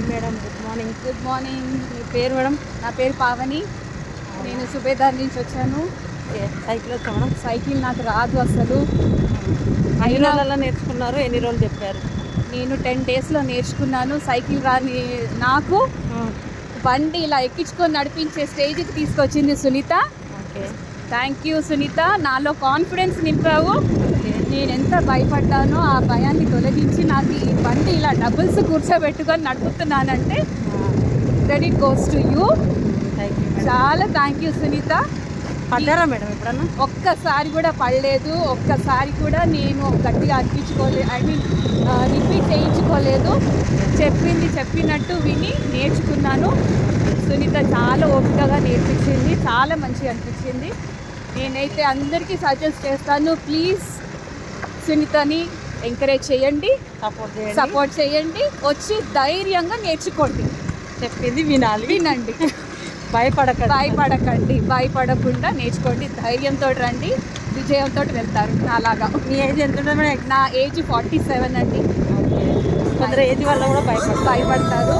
Hi madam, good morning. Good morning. మీ పేరు madam? నా పేరు పావని. నేను సుబేదార్ నుంచి వచ్చాను. సైకిల్ వచ్చా మేడం? సైకిల్ నాకు రాదు అసలు. ఎన్ని రోజులలో నేర్చుకున్నారు? ఎన్ని రోజులు చెప్పారు? నేను 10 డేస్లో నేర్చుకున్నాను. సైకిల్ రాని నాకు బండి ఇలా ఎక్కించుకొని నడిపించే స్టేజ్కి తీసుకొచ్చింది Sunitha. Okay, thank you Sunitha. నాలో కాన్ఫిడెన్స్ నింపావు. నేను ఎంత భయపడ్డానో ఆ భయాన్ని తొలగించి నాకు ఈ బండి ఇలా డబుల్స్ కూర్చోబెట్టుకొని నడుపుతున్నానంటే credit goes to you. Thank you. చాలా థ్యాంక్ యూ సునీత. పడ్డారా మేడం ఎప్పుడన్నా? ఒక్కసారి కూడా పడలేదు. ఒక్కసారి కూడా నేను గట్టిగా అనిపించుకోలేదు, రిపీట్ చేయించుకోలేదు. చెప్పింది చెప్పినట్టు విని నేర్చుకున్నాను. సునీత చాలా ఓపికగా నేర్పించింది, చాలా మంచిగా అనిపించింది. నేనైతే అందరికీ సజెస్ట్ చేస్తాను, ప్లీజ్ సునీతని ఎంకరేజ్ చేయండి, సపోర్ట్ చేయండి, వచ్చి ధైర్యంగా నేర్చుకోండి. చెప్పింది వినండి. భయపడకండి, భయపడకుండా నేర్చుకోండి. ధైర్యంతో రండి, విజయంతో వెళ్తారు. నాలాగా. మీ ఏజ్ ఎంత ఉంటుంది మేడం? నా ఏజ్ 47 అండి. కొందరు ఏజ్ వల్ల కూడా భయపడతారు.